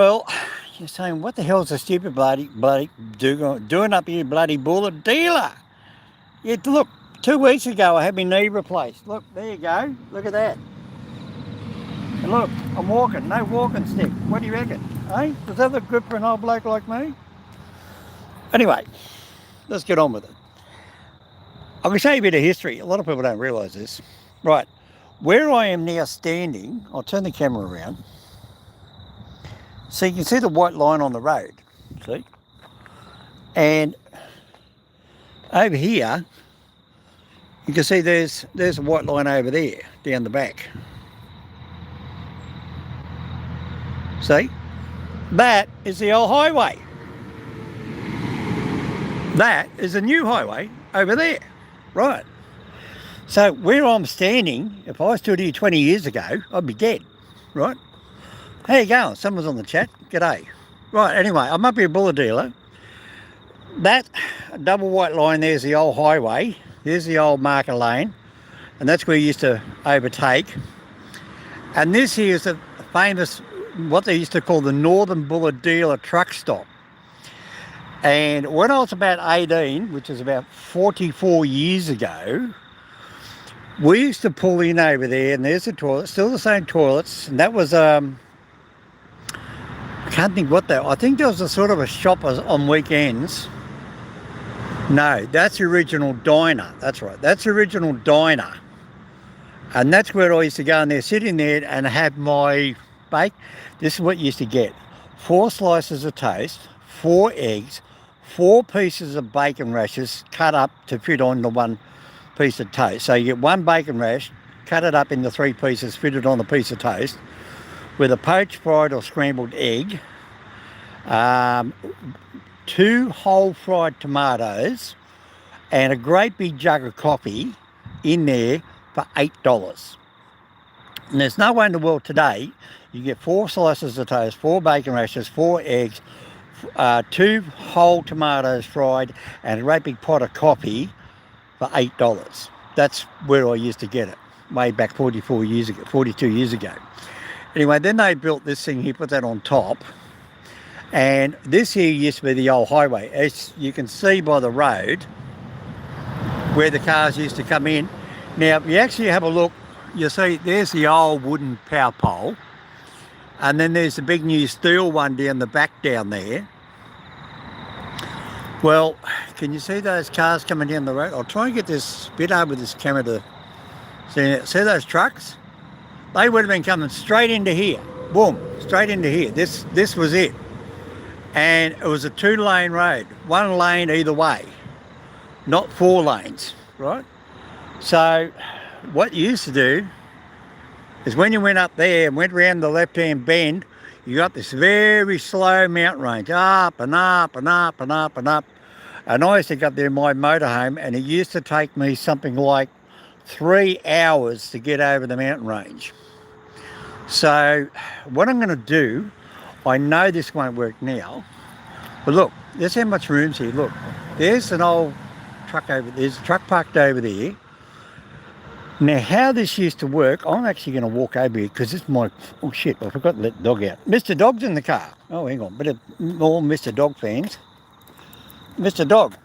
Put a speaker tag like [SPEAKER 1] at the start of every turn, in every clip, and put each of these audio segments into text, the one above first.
[SPEAKER 1] Well, you're saying, what the hell's the stupid doing up here, bloody Bulladelah? Yeah, look, 2 weeks ago I had my knee replaced. Look, there you go. Look at that. And look, I'm walking, no walking stick. What do you reckon? Eh? Does that look good for an old bloke like me? Anyway, let's get on with it. I can show you a bit of history. A lot of people don't realise this. Right, where I am now standing, I'll turn the camera around. So you can see the white line on the road, see? And over here, you can see there's a white line over there, down the back. See? That is the old highway. That is a new highway over there. Right. So where I'm standing, if I stood here 20 years ago, I'd be dead. Right? How you going? Someone's on the chat. G'day. Right, anyway, I'm up here at Bulladelah. That double white line there's the old highway. There's the old market lane. And that's where you used to overtake. And this here is the famous, what they used to call the Northern Bulladelah truck stop. And when I was about 18, which is about 44 years ago, we used to pull in over there, and there's the toilet, still the same toilets. And that was, I can't think what that, I think there was a sort of a shop on weekends. No, that's the original diner. That's right. That's the original diner. And that's where I used to go in there, sit in there and have my bake. This is what you used to get. 4 slices of toast, 4 eggs, 4 pieces of bacon rashers cut up to fit on the one piece of toast. So you get 1 bacon rash, cut it up into 3 pieces, fit it on the piece of toast, with a poached, fried or scrambled egg, 2 whole fried tomatoes, and a great big jug of coffee in there for $8. And there's no way in the world today you get 4 slices of toast, 4 bacon rashers, 4 eggs, 2 whole tomatoes fried, and a great big pot of coffee for $8. That's where I used to get it, way back 42 years ago. Anyway, then they built this thing here, put that on top. And this here used to be the old highway. As you can see by the road, where the cars used to come in. Now, if you actually have a look, you'll see there's the old wooden power pole. And then there's the big new steel one down the back down there. Well, can you see those cars coming down the road? I'll try and get this bit over this camera to see those trucks? They would have been coming straight into here. Boom, straight into here. This was it. And it was a 2-lane road, 1 lane either way, not 4 lanes, right? So what you used to do is when you went up there and went around the left-hand bend, you got this very slow mountain range, up and up and up and up and up. And I used to go up there in my motorhome, and it used to take me something like 3 hours to get over the mountain range. So what I'm going to do, I know this won't work now, but look, there's how much room's here. Look, there's an old truck over, there's a truck parked over there. Now, how this used to work, I'm actually going to walk over here because this is my, oh shit, I forgot to let the dog out. Mr. Dog's in the car. Oh, hang on, bit of more Mr. Dog fans. Mr. Dog.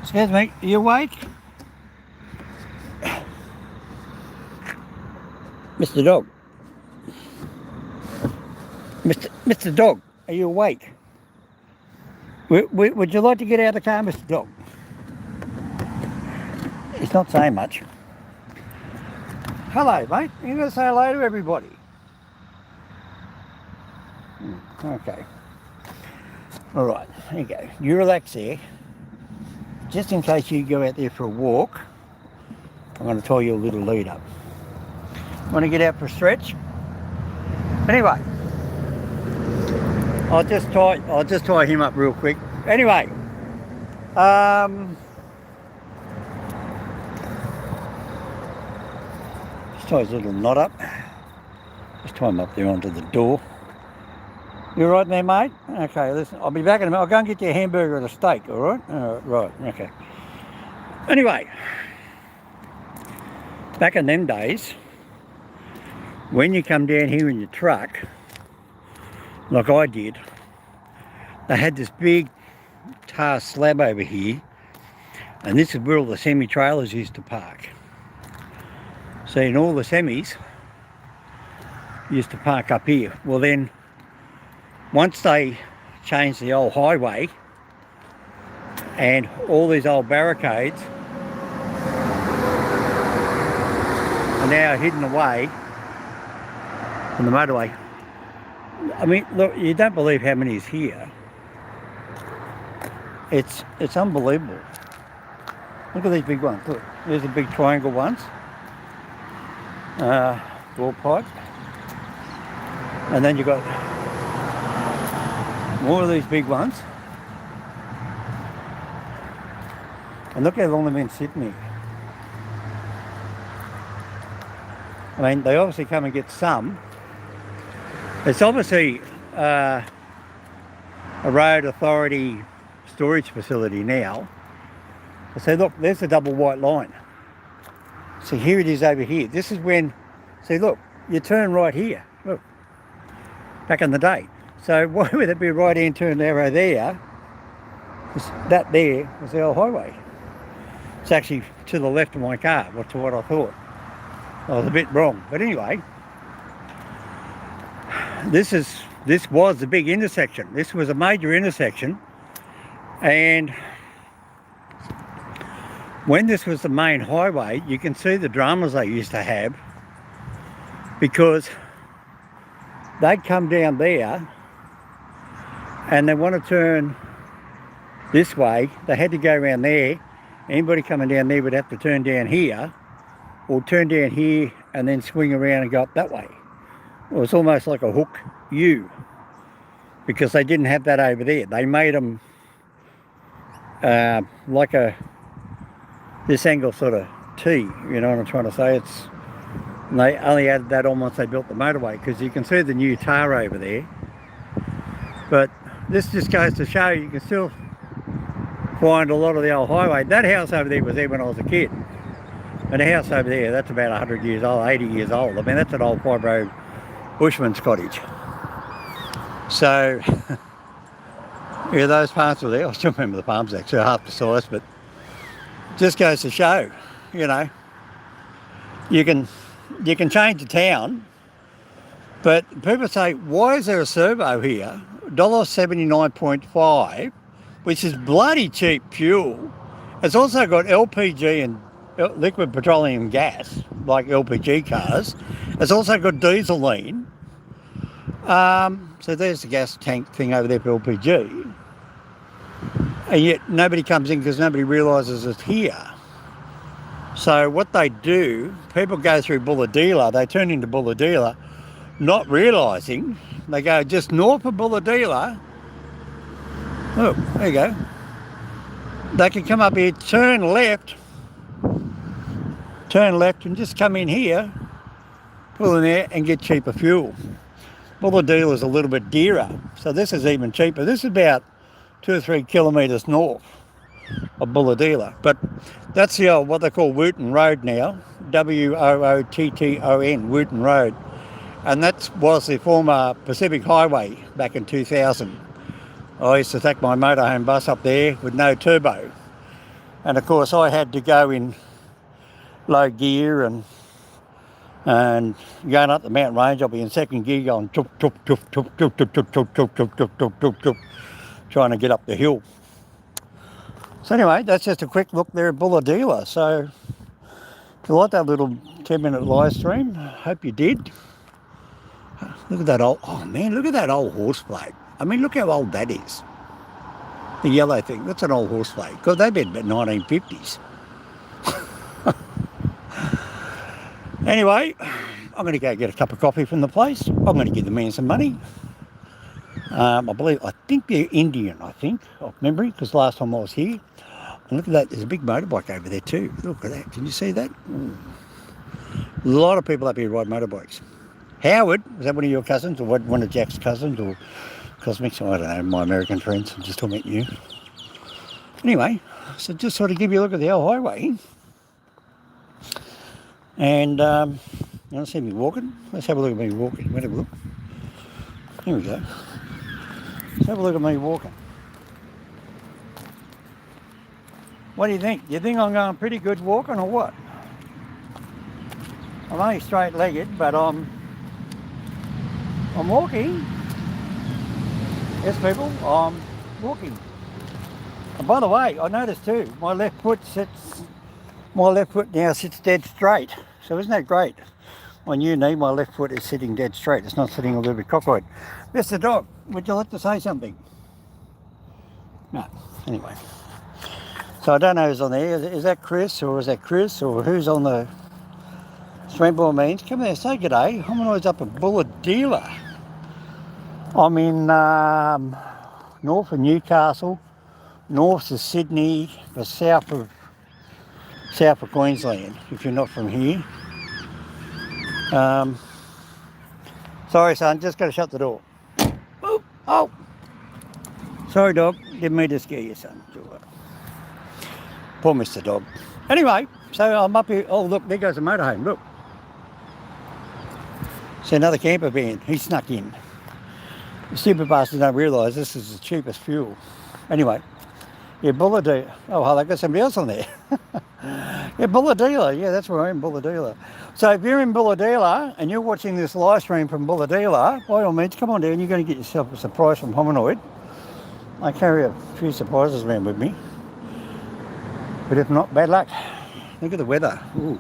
[SPEAKER 1] Excuse me, are you awake? Mr. Dog. Mr. Dog, are you awake? Would you like to get out of the car, Mr. Dog? He's not saying much. Hello, mate. You're going to say hello to everybody. Okay. All right, there you go. You relax there. Just in case you go out there for a walk, I'm going to tie you a little lead up. Want to get out for a stretch? Anyway, I'll just tie him up real quick. Anyway, just tie his little knot up. Just tie him up there onto the door. You all right there, mate? Okay, listen, I'll be back in a minute. I'll go and get you a hamburger and a steak, all right? Right, okay. Anyway, back in them days, when you come down here in your truck, like I did, they had this big tar slab over here, and this is where all the semi-trailers used to park. So in all the semis used to park up here. Well then, once they changed the old highway and all these old barricades are now hidden away from the motorway. I mean, look, you don't believe how many is here. It's unbelievable. Look at these big ones. Look, there's the big triangle ones. Ball pipe. And then you've got more of these big ones. And look how long they've been sitting here. I mean, they obviously come and get some. It's obviously a road authority storage facility now. So look, there's the double white line. So here it is over here. This is when, see look, you turn right here. Look, back in the day. So why would it be right hand turn arrow there? That there was the old highway. It's actually to the left of my car, to what I thought. I was a bit wrong. But anyway, this was the big intersection. This was a major intersection. And when this was the main highway, you can see the dramas they used to have, because they'd come down there and they want to turn this way. They had to go around there. Anybody coming down there would have to turn down here, or turn down here and then swing around and go up that way. It was almost like a hook U, because they didn't have that over there. They made them like this angle sort of T, you know what I'm trying to say? And they only added that on once they built the motorway, because you can see the new tar over there. But this just goes to show you can still find a lot of the old highway. That house over there was there when I was a kid. And the house over there, that's about 100 years old, 80 years old. I mean, that's an old fibro bushman's cottage. So, yeah, those palms were there. I still remember the palms actually, half the size, but just goes to show, you know, you can change the town, but people say, why is there a servo here? $1.79.5, which is bloody cheap fuel. It's also got LPG and liquid petroleum gas, like LPG cars. It's also got dieseline. So there's the gas tank thing over there for LPG. And yet nobody comes in because nobody realises it's here. So what they do, people go through Bulladelah, they turn into Bulladelah, not realising, they go just north of Bulladelah. Oh, there you go. They can come up here, turn left and just come in here, pull in there and get cheaper fuel. Bulladelah is a little bit dearer, so this is even cheaper. This is about 2 or 3 kilometres north of Bulladelah, but that's the old, what they call Wootton Road now, Wootton, Wootton Road, and that was the former Pacific Highway back in 2000. I used to take my motorhome bus up there with no turbo, and of course I had to go in low gear and going up the mountain range. I'll be in second gear going chup, chup, chup, chup, chup, chup, chup, chup, chup, chup, chup, chup, chup, chup, trying to get up the hill. So anyway, that's just a quick look there at Bulladelah. So if you like that little 10-minute live stream, hope you did. Look at that old, oh man, look at that old horse blade. I mean, look how old that is. The yellow thing, that's an old horse blade. God, they've been about 1950s. Anyway, I'm going to go get a cup of coffee from the place. I'm going to give the man some money. I think they're Indian, off memory, because last time I was here. And look at that, there's a big motorbike over there too. Look at that, can you see that? Ooh. A lot of people up here ride motorbikes. Howard, is that one of your cousins, or one of Jack's cousins, or Cosmics? I don't know, my American friends, I'm just talking about you. Anyway, so just sort of give you a look at the old highway. And You want to see me walking? Let's have a look at me walking. Have a look. Here we go. Let's have a look at me walking. What do you think? Do you think I'm going pretty good walking or what? I'm only straight-legged, but I'm walking. Yes, people, I'm walking. And by the way, I noticed too, my left foot now sits dead straight. So isn't that great? On your knee, my left foot is sitting dead straight. It's not sitting a little bit cockeyed. Mr. Dog, would you like to say something? No. Anyway. So I don't know who's on there. Is that Chris or is that Chris or who's on the stream by all means? Come there, say g'day. I'm always up at Bulladelah. I'm in north of Newcastle, north of Sydney, the south of Queensland, if you're not from here. Sorry son, just got to shut the door. Oh, oh. Sorry dog, didn't mean to scare you son. Poor Mr. Dog. Anyway, so I'm up here. Oh look, there goes the motorhome, look. See another camper van, he snuck in. The stupid bastards don't realise this is the cheapest fuel. Anyway, yeah, Bulladelah. Oh, hell, I got somebody else on there. Yeah, Bulladelah. Yeah, that's where I am, Bulladelah. So if you're in Bulladelah and you're watching this live stream from Bulladelah, by all means, come on down. You're going to get yourself a surprise from Hominoid. I carry a few surprises around with me. But if not, bad luck. Look at the weather. Ooh.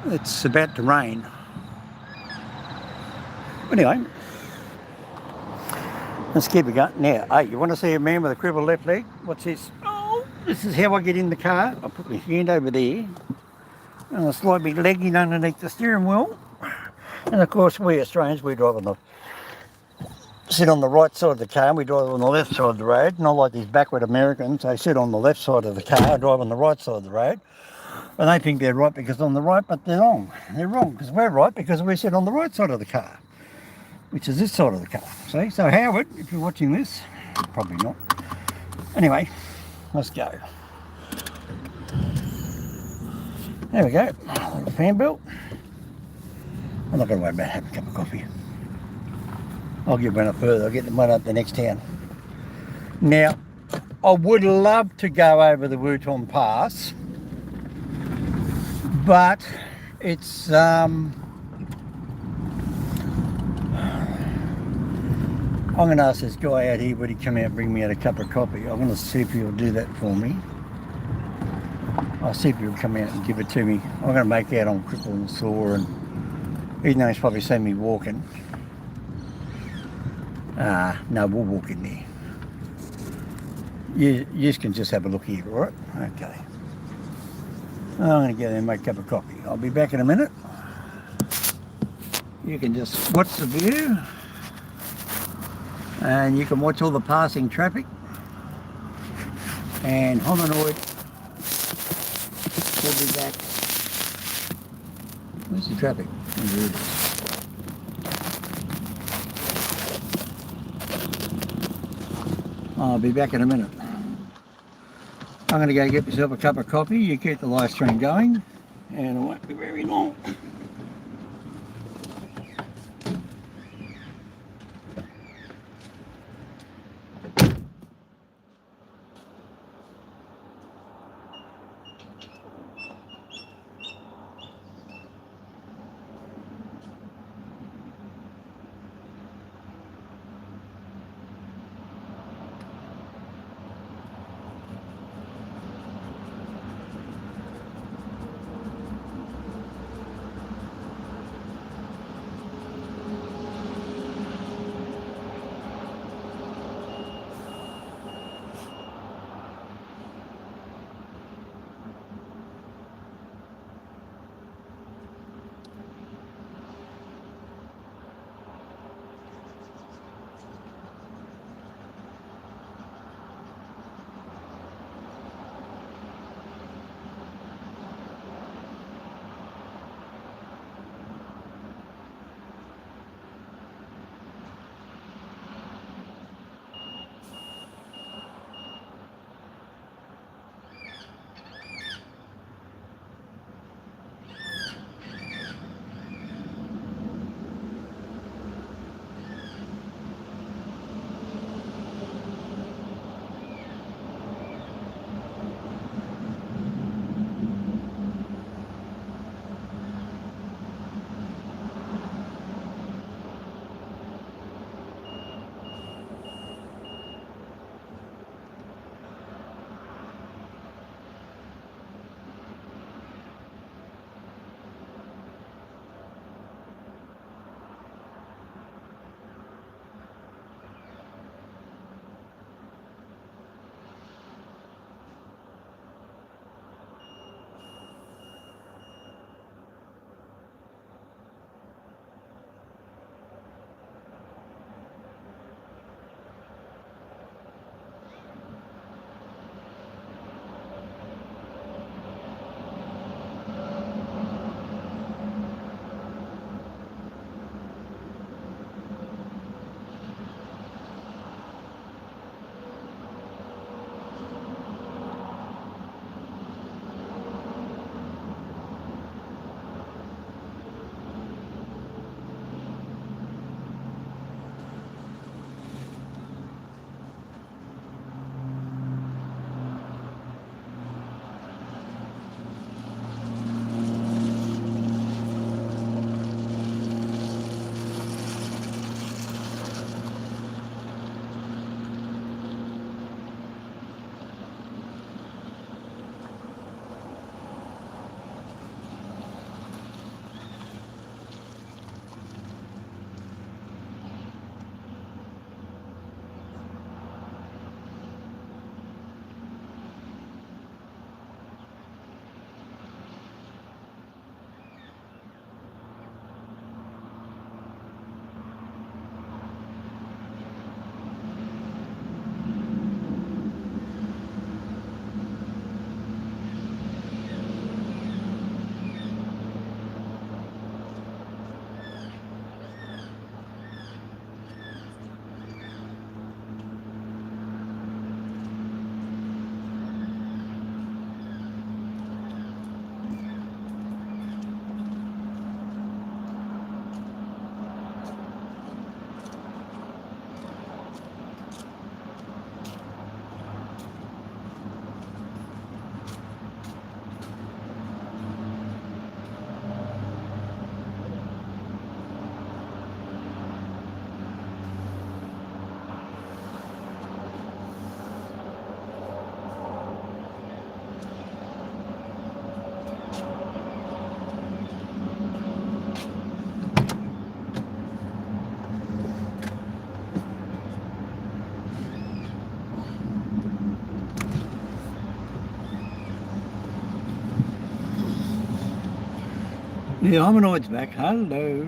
[SPEAKER 1] It's about to rain. Anyway. Let's keep it going. Now, hey, you want to see a man with a crippled left leg? What's this? Oh, this is how I get in the car. I put my hand over there and I slide my leg in underneath the steering wheel. And of course, we Australians, sit on the right side of the car and we drive on the left side of the road. Not like these backward Americans, they sit on the left side of the car and drive on the right side of the road. And they think they're right because on the right, but they're wrong. They're wrong because we're right because we sit on the right side of the car, which is this side of the car. See? So Howard, if you're watching this, probably not. Anyway, let's go. There we go. Little fan belt. I'm not going to worry about having a cup of coffee. I'll get one up further. I'll get the one up the next town. Now, I would love to go over the Wuton Pass, but it's I'm going to ask this guy out here, would he come out and bring me out a cup of coffee? I'm going to see if he'll do that for me. I'll see if he'll come out and give it to me. I'm going to make out on Bulladelah Nsw, and even though he's probably seen me walking. No, we'll walk in there. You can just have a look here, all right? Okay. I'm going to go there and make a cup of coffee. I'll be back in a minute. You can just watch the view. And you can watch all the passing traffic. And Hominoid will be back. Where's the traffic? There it is. I'll be back in a minute. I'm going to go get myself a cup of coffee. You keep the live stream going, and it won't be very long. Yeah, hominoid's back. Hello.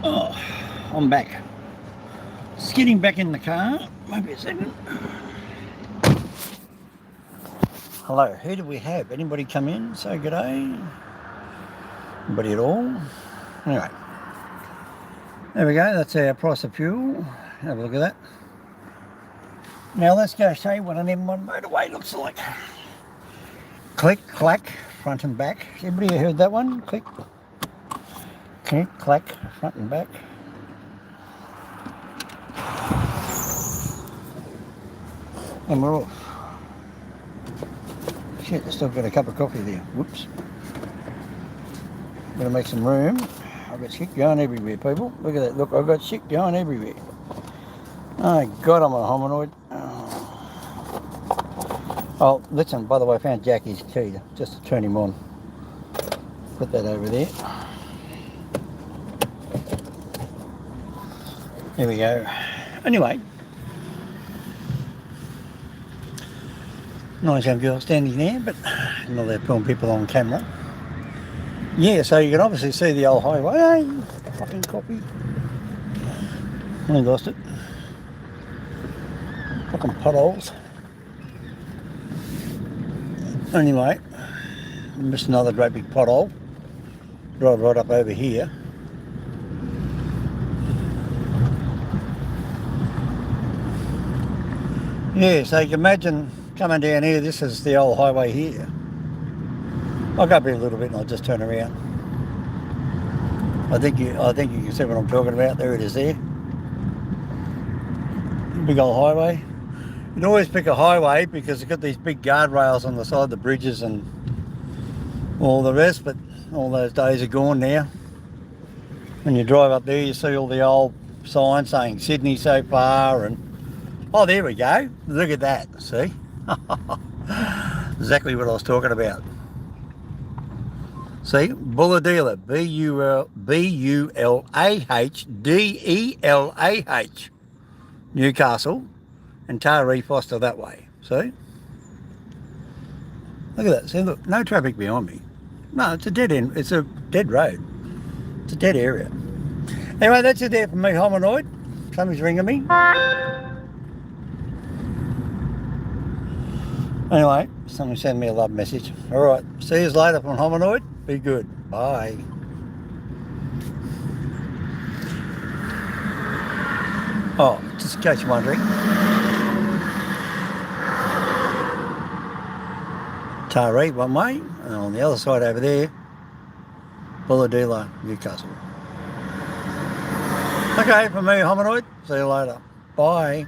[SPEAKER 1] Oh, I'm back. Just getting back in the car. Maybe a second. Hello, who do we have? Anybody come in? Say good day. Anybody at all? Anyway. There we go. That's our price of fuel. Have a look at that. Now let's go show you what an M1 motorway looks like. Click, clack, front and back. Everybody heard that one? Click, click, clack, front and back. And we're off. Shit, I still got a cup of coffee there. Whoops. Gotta make some room. I've got shit going everywhere, people. Look at that. Look, I've got shit going everywhere. Oh, God, I'm a hominoid. Oh, listen, by the way, I found Jackie's key just to turn him on. Put that over there. There we go. Anyway. Nice young girl standing there, but not there pulling people on camera. Yeah, so you can obviously see the old highway. Hey, fucking copy. I lost it. Fucking potholes. Anyway, missed another great big pothole. Drive right up over here. Yeah, so you can imagine coming down here, this is the old highway here. I'll go up here a little bit and I'll just turn around. I think you can see what I'm talking about. There it is there. Big old highway. You can always pick a highway because it's got these big guardrails on the side of the bridges and all the rest, but all those days are gone now. When you drive up there, you see all the old signs saying Sydney so far, and oh, there we go. Look at that. See? Exactly what I was talking about. See, Bulladelah, Bullahdelah, Newcastle, and Taree Foster that way. See? Look at that. See, look, no traffic behind me. No, it's a dead end. It's a dead road. It's a dead area. Anyway, that's it there for me, hominoid. Somebody's ringing me. Anyway, someone send me a love message. All right, see you later from hominoid. Be good. Bye. Oh, just in case you're wondering. Taree one way, and on the other side over there, Bulladelah, Newcastle. Okay, for me, hominoid. See you later. Bye.